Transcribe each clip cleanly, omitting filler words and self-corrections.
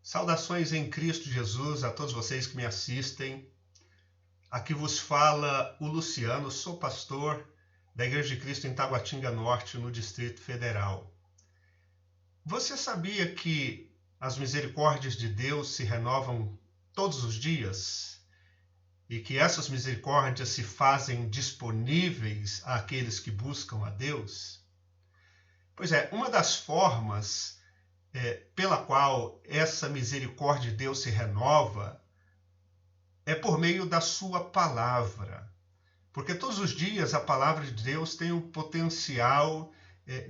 Saudações em Cristo Jesus a todos vocês que me assistem. Aqui vos fala o Luciano, sou pastor da Igreja de Cristo em Taguatinga Norte, no Distrito Federal. Você sabia que as misericórdias de Deus se renovam todos os dias? E que essas misericórdias se fazem disponíveis àqueles que buscam a Deus? Pois é, uma das formas pela qual essa misericórdia de Deus se renova é por meio da sua palavra. Porque todos os dias a palavra de Deus tem o potencial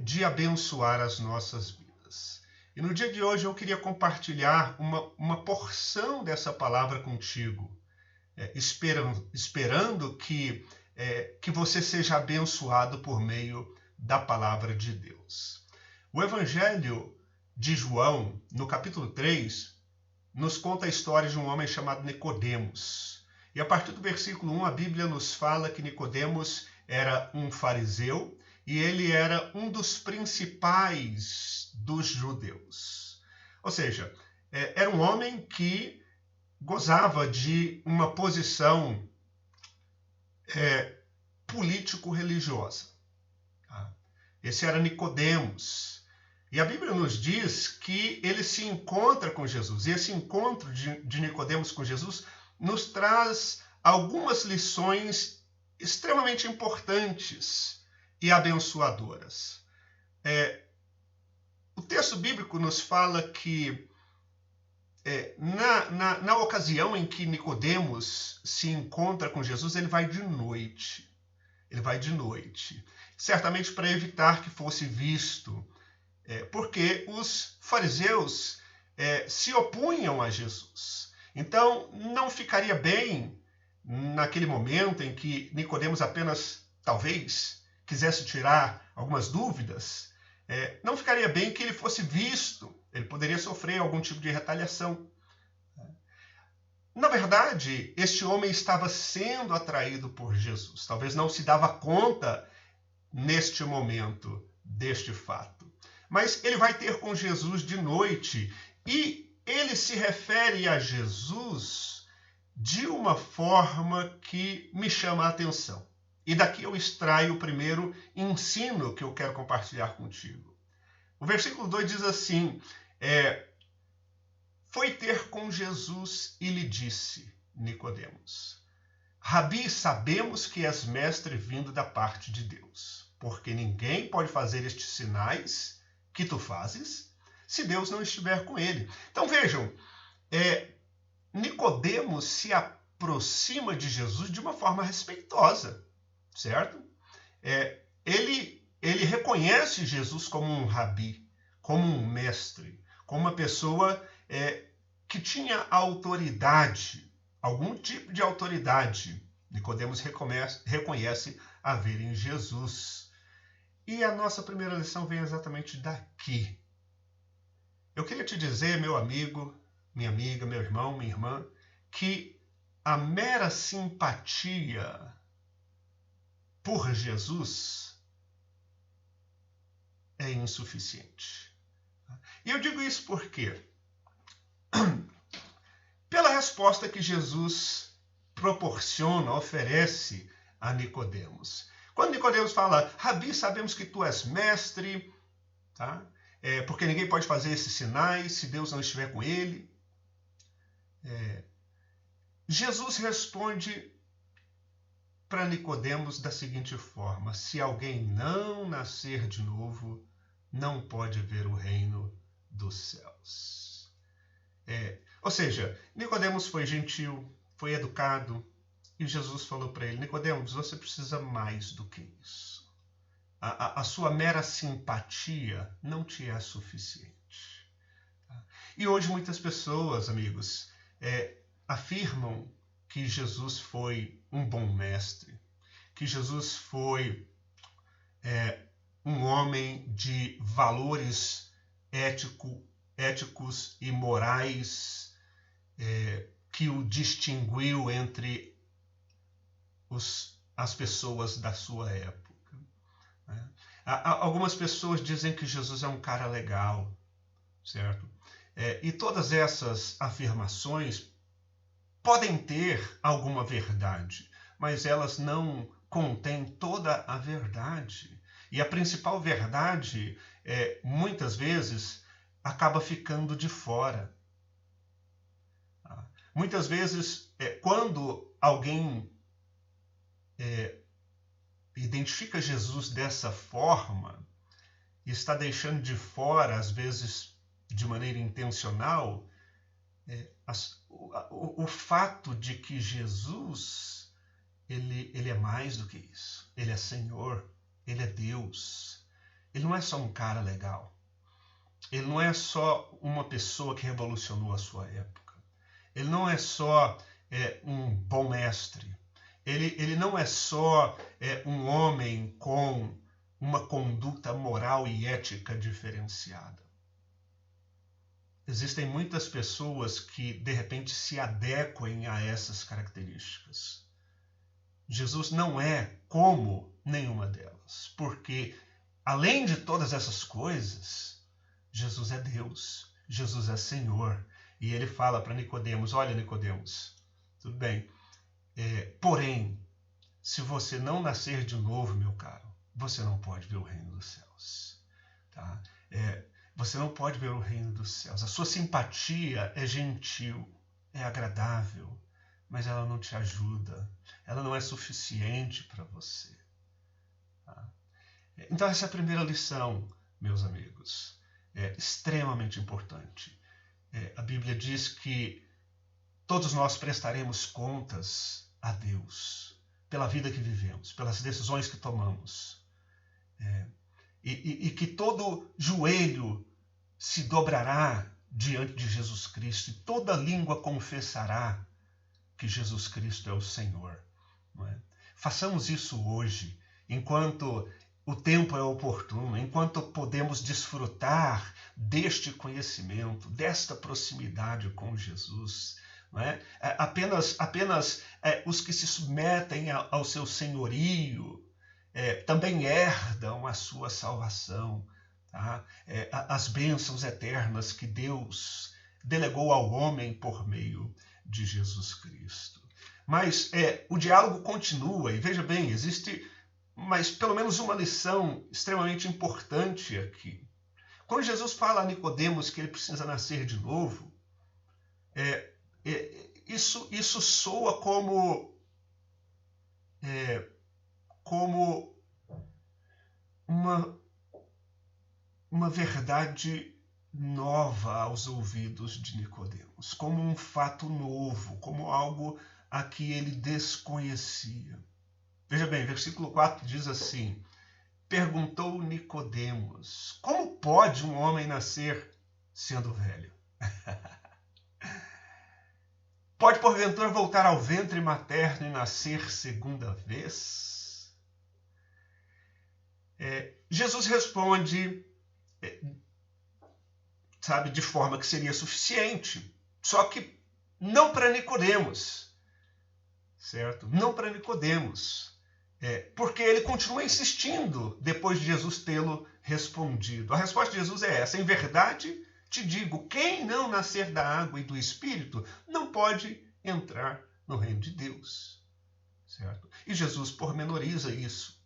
de abençoar as nossas vidas. E no dia de hoje eu queria compartilhar uma porção dessa palavra contigo, esperando que você seja abençoado por meio da palavra de Deus. O Evangelho de João, no capítulo 3, nos conta a história de um homem chamado Nicodemos. E a partir do versículo 1, a Bíblia nos fala que Nicodemos era um fariseu e ele era um dos principais dos judeus. Ou seja, era um homem que gozava de uma posição político-religiosa. Esse era Nicodemos. E a Bíblia nos diz que ele se encontra com Jesus. E esse encontro de Nicodemos com Jesus nos traz algumas lições extremamente importantes e abençoadoras. O texto bíblico nos fala que na ocasião em que Nicodemos se encontra com Jesus, ele vai de noite. Ele vai de noite. Certamente para evitar que fosse visto. Porque os fariseus se opunham a Jesus. Então, não ficaria bem, naquele momento em que Nicodemos apenas, talvez, quisesse tirar algumas dúvidas, não ficaria bem que ele fosse visto. Ele poderia sofrer algum tipo de retaliação. Na verdade, este homem estava sendo atraído por Jesus. Talvez não se dava conta, neste momento, deste fato. Mas ele vai ter com Jesus de noite e ele se refere a Jesus de uma forma que me chama a atenção. E daqui eu extraio o primeiro ensino que eu quero compartilhar contigo. O versículo 2 diz assim, foi ter com Jesus e lhe disse, Nicodemos, Rabi, sabemos que és mestre vindo da parte de Deus, porque ninguém pode fazer estes sinais que tu fazes, se Deus não estiver com ele. Então vejam, Nicodemos se aproxima de Jesus de uma forma respeitosa, certo? Ele reconhece Jesus como um rabi, como um mestre, como uma pessoa que tinha autoridade, algum tipo de autoridade. Nicodemos reconhece haver em Jesus. E a nossa primeira lição vem exatamente daqui. Eu queria te dizer, meu amigo, minha amiga, meu irmão, minha irmã, que a mera simpatia por Jesus é insuficiente. E eu digo isso porque, pela resposta que Jesus proporciona, oferece a Nicodemos. Quando Nicodemos fala, Rabi, sabemos que tu és mestre, tá? Porque ninguém pode fazer esses sinais se Deus não estiver com ele. Jesus responde para Nicodemos da seguinte forma, se alguém não nascer de novo, não pode ver o reino dos céus. Ou seja, Nicodemos foi gentil, foi educado, e Jesus falou para ele, Nicodemos, você precisa mais do que isso. A sua mera simpatia não te é suficiente. E hoje muitas pessoas, amigos, afirmam que Jesus foi um bom mestre, que Jesus foi um homem de valores éticos e morais, que o distinguiu entre as pessoas da sua época. Algumas pessoas dizem que Jesus é um cara legal, certo? E todas essas afirmações podem ter alguma verdade, mas elas não contêm toda a verdade. E a principal verdade, muitas vezes, acaba ficando de fora. Muitas vezes, quando alguém identifica Jesus dessa forma, e está deixando de fora, às vezes de maneira intencional, o fato de que Jesus ele é mais do que isso. Ele é Senhor, ele é Deus. Ele não é só um cara legal. Ele não é só uma pessoa que revolucionou a sua época. Ele não é só um bom mestre. Ele não é só um homem com uma conduta moral e ética diferenciada. Existem muitas pessoas que, de repente, se adequem a essas características. Jesus não é como nenhuma delas, porque, além de todas essas coisas, Jesus é Deus, Jesus é Senhor. E ele fala para Nicodemos: olha, Nicodemos, tudo bem, porém, se você não nascer de novo, meu caro, você não pode ver o reino dos céus. Tá? Você não pode ver o reino dos céus. A sua simpatia é gentil, é agradável, mas ela não te ajuda. Ela não é suficiente para você. Tá? Então essa é a primeira lição, meus amigos. É extremamente importante. A Bíblia diz que todos nós prestaremos contas a Deus pela vida que vivemos, pelas decisões que tomamos. E que todo joelho se dobrará diante de Jesus Cristo e toda língua confessará que Jesus Cristo é o Senhor. Não é? Façamos isso hoje, enquanto o tempo é oportuno, enquanto podemos desfrutar deste conhecimento, desta proximidade com Jesus. Não é? Apenas os que se submetem ao seu senhorio também herdam a sua salvação. Tá? As bênçãos eternas que Deus delegou ao homem por meio de Jesus Cristo. Mas o diálogo continua, e veja bem, existe mas pelo menos uma lição extremamente importante aqui. Quando Jesus fala a Nicodemos que ele precisa nascer de novo, isso soa como uma verdade nova aos ouvidos de Nicodemos, como um fato novo, como algo a que ele desconhecia. Veja bem, versículo 4 diz assim: perguntou Nicodemos: como pode um homem nascer sendo velho? Pode porventura voltar ao ventre materno e nascer segunda vez? Jesus responde, de forma que seria suficiente, só que não para Nicodemos, certo? Não para Nicodemos, porque ele continua insistindo depois de Jesus tê-lo respondido. A resposta de Jesus é essa: em verdade te digo, quem não nascer da água e do Espírito não pode entrar no reino de Deus, certo? E Jesus pormenoriza isso.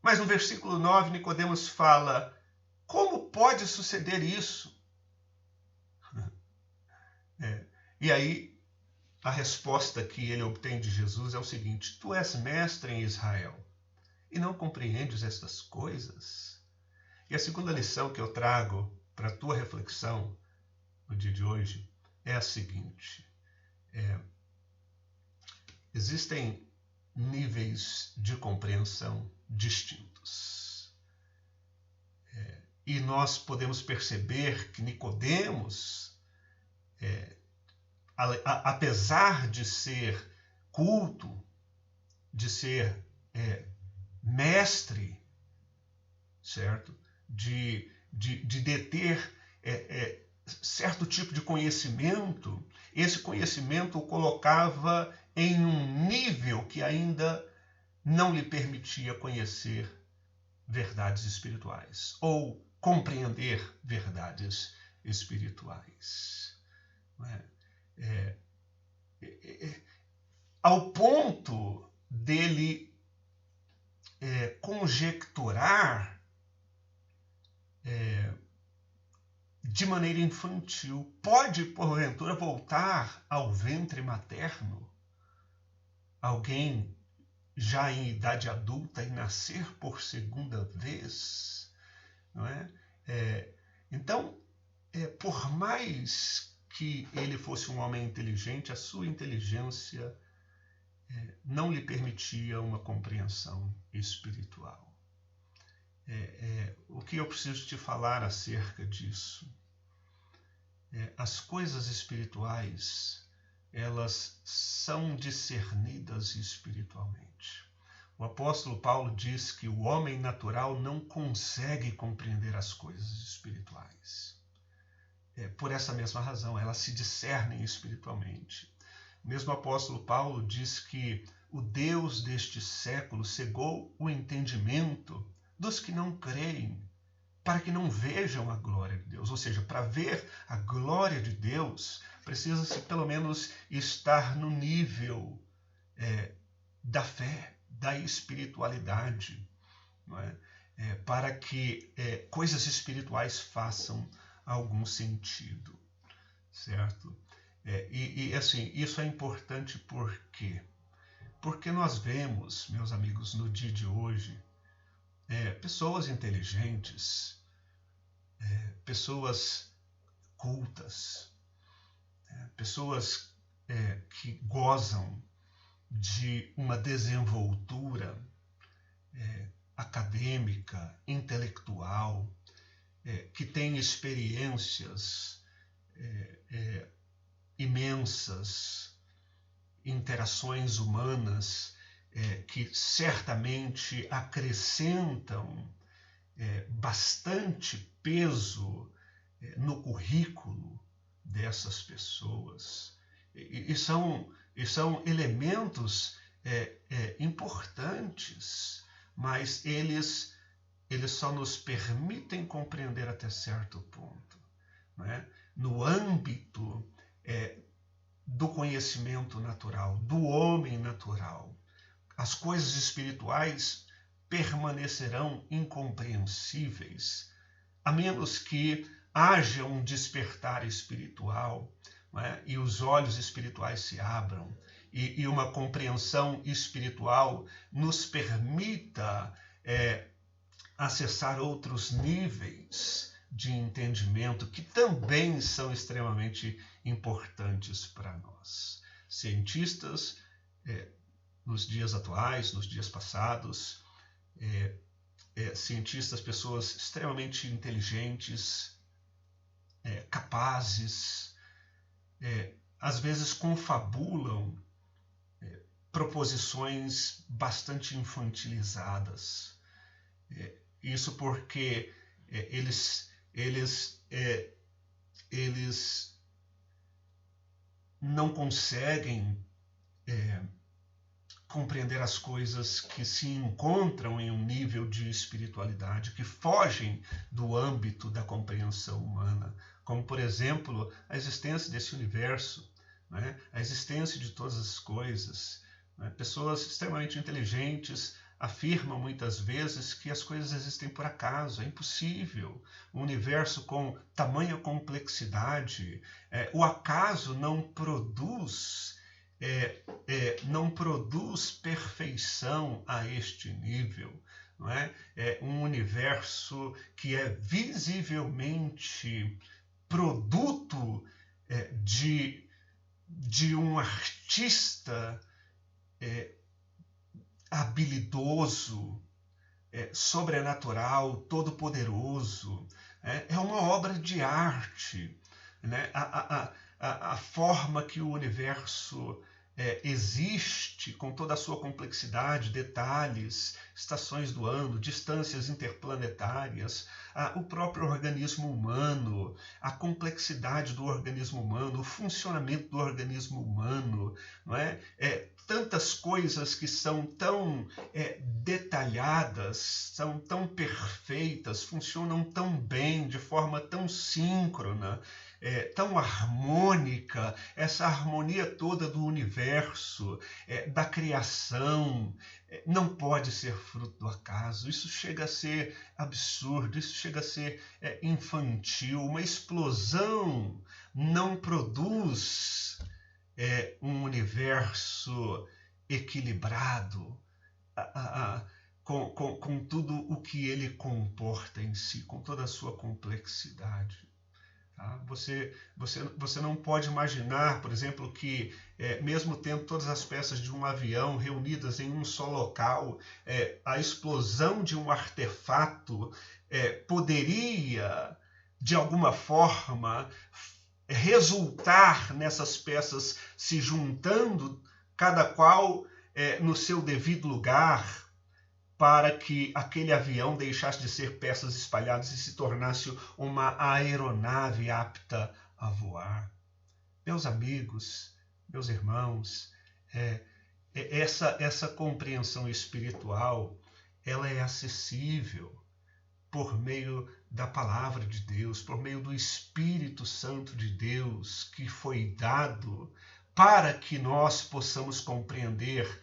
Mas no versículo 9, Nicodemos fala: como pode suceder isso? E aí, a resposta que ele obtém de Jesus é o seguinte: tu és mestre em Israel e não compreendes estas coisas? E a segunda lição que eu trago para a tua reflexão no dia de hoje é a seguinte: existem níveis de compreensão distintos. E nós podemos perceber que Nicodemos, apesar de ser culto, de ser mestre, certo? De deter certo tipo de conhecimento, esse conhecimento o colocava em um nível que ainda não lhe permitia conhecer verdades espirituais ou compreender verdades espirituais. Não é? Ao ponto dele conjecturar de maneira infantil. Pode, porventura, voltar ao ventre materno alguém já em idade adulta e nascer por segunda vez? Não é? Então, por mais que ele fosse um homem inteligente, a sua inteligência não lhe permitia uma compreensão espiritual. O que eu preciso te falar acerca disso? As coisas espirituais, elas são discernidas espiritualmente. O apóstolo Paulo diz que o homem natural não consegue compreender as coisas espirituais. Por essa mesma razão, elas se discernem espiritualmente. O mesmo apóstolo Paulo diz que o Deus deste século cegou o entendimento dos que não creem, para que não vejam a glória de Deus. Ou seja, para ver a glória de Deus, precisa-se pelo menos estar no nível da fé, da espiritualidade, não é? Para que coisas espirituais façam algum sentido, certo? E assim, isso é importante por quê? Porque nós vemos, meus amigos, no dia de hoje, pessoas inteligentes, pessoas cultas, pessoas que gozam de uma desenvoltura acadêmica, intelectual, que têm experiências imensas, interações humanas que certamente acrescentam bastante peso no currículo dessas pessoas. E são elementos importantes, mas eles só nos permitem compreender até certo ponto. Não é? No âmbito do conhecimento natural, do homem natural, as coisas espirituais permanecerão incompreensíveis, a menos que haja um despertar espiritual, não é? E os olhos espirituais se abram, e uma compreensão espiritual nos permita acessar outros níveis de entendimento que também são extremamente importantes para nós. Cientistas, nos dias atuais, nos dias passados, cientistas, pessoas extremamente inteligentes, capazes, às vezes confabulam proposições bastante infantilizadas. Isso porque eles não conseguem compreender as coisas que se encontram em um nível de espiritualidade que fogem do âmbito da compreensão humana, como, por exemplo, a existência desse universo, né? A existência de todas as coisas. Né? Pessoas extremamente inteligentes afirmam muitas vezes que as coisas existem por acaso, é impossível. Um universo com tamanha complexidade, o acaso não produz perfeição a este nível. Não é? Um universo que é visivelmente produto de um artista habilidoso, sobrenatural, todo-poderoso. É uma obra de arte. Né? A forma que o universo existe com toda a sua complexidade, detalhes, estações do ano, distâncias interplanetárias, o próprio organismo humano, a complexidade do organismo humano, o funcionamento do organismo humano, não é? Tantas coisas que são tão detalhadas, são tão perfeitas, funcionam tão bem, de forma tão síncrona, tão harmônica, essa harmonia toda do universo, da criação, não pode ser fruto do acaso. Isso chega a ser absurdo, isso chega a ser infantil. Uma explosão não produz um universo equilibrado, com tudo o que ele comporta em si, com toda a sua complexidade. Você não pode imaginar, por exemplo, que mesmo tendo todas as peças de um avião reunidas em um só local, a explosão de um artefato poderia, de alguma forma, resultar nessas peças se juntando, cada qual no seu devido lugar, para que aquele avião deixasse de ser peças espalhadas e se tornasse uma aeronave apta a voar. Meus amigos, meus irmãos, essa compreensão espiritual, ela é acessível por meio da palavra de Deus, por meio do Espírito Santo de Deus, que foi dado para que nós possamos compreender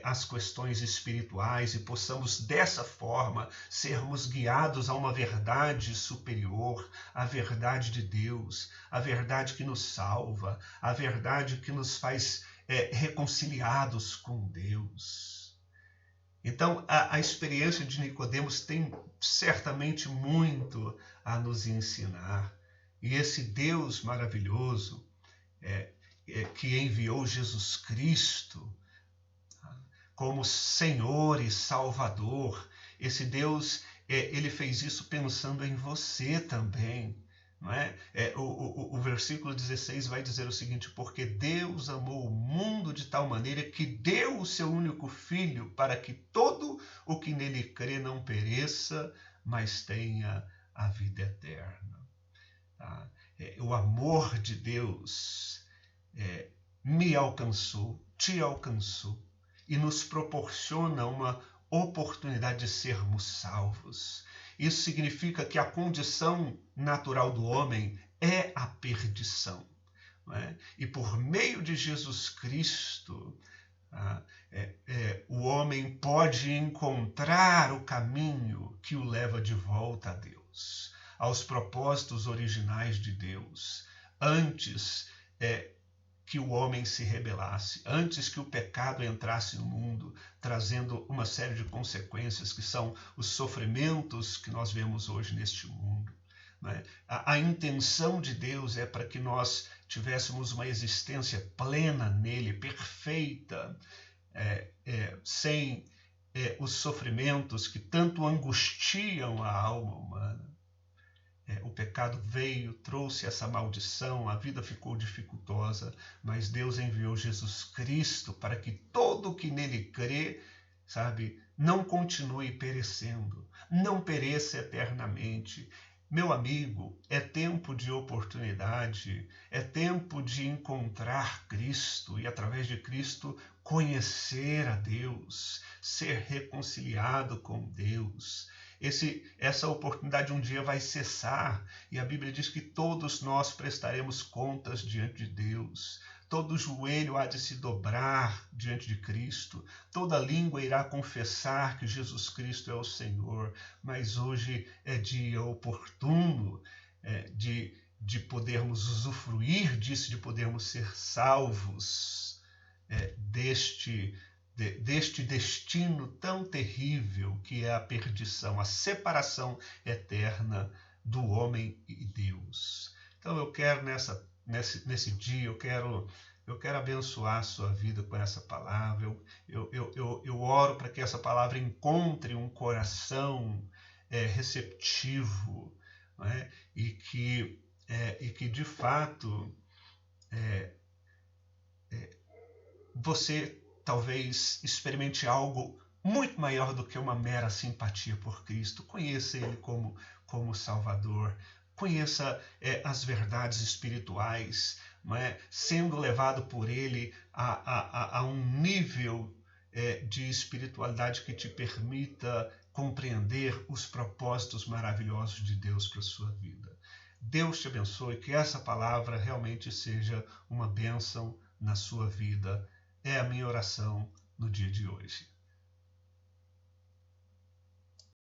as questões espirituais e possamos, dessa forma, sermos guiados a uma verdade superior, a verdade de Deus, a verdade que nos salva, a verdade que nos faz reconciliados com Deus. Então, a experiência de Nicodemos tem certamente muito a nos ensinar. E esse Deus maravilhoso que enviou Jesus Cristo como Senhor e Salvador, esse Deus, ele fez isso pensando em você também. Não é? O versículo 16 vai dizer o seguinte: porque Deus amou o mundo de tal maneira que deu o seu único Filho, para que todo o que nele crê não pereça, mas tenha a vida eterna. Tá? O amor de Deus me alcançou, te alcançou, e nos proporciona uma oportunidade de sermos salvos. Isso significa que a condição natural do homem é a perdição. Não é? E por meio de Jesus Cristo, o homem pode encontrar o caminho que o leva de volta a Deus, aos propósitos originais de Deus, antes que o homem se rebelasse, antes que o pecado entrasse no mundo, trazendo uma série de consequências que são os sofrimentos que nós vemos hoje neste mundo. Né? A intenção de Deus é para que nós tivéssemos uma existência plena nele, perfeita, sem os sofrimentos que tanto angustiam a alma humana. O pecado veio, trouxe essa maldição, a vida ficou dificultosa, mas Deus enviou Jesus Cristo para que todo o que nele crê, não continue perecendo, não pereça eternamente. Meu amigo, é tempo de oportunidade, é tempo de encontrar Cristo e, através de Cristo, conhecer a Deus, ser reconciliado com Deus. Essa oportunidade um dia vai cessar, e a Bíblia diz que todos nós prestaremos contas diante de Deus. Todo joelho há de se dobrar diante de Cristo, toda língua irá confessar que Jesus Cristo é o Senhor, mas hoje é dia oportuno de podermos usufruir disso, de podermos ser salvos deste destino tão terrível que é a perdição, a separação eterna do homem e Deus. Então eu quero nesse dia, eu quero abençoar a sua vida com essa palavra. Eu oro para que essa palavra encontre um coração receptivo, não é? E que de fato você talvez experimente algo muito maior do que uma mera simpatia por Cristo. Conheça Ele como Salvador. Conheça as verdades espirituais, não é? Sendo levado por Ele a um nível de espiritualidade que te permita compreender os propósitos maravilhosos de Deus para a sua vida. Deus te abençoe, que essa palavra realmente seja uma bênção na sua vida. É a minha oração no dia de hoje.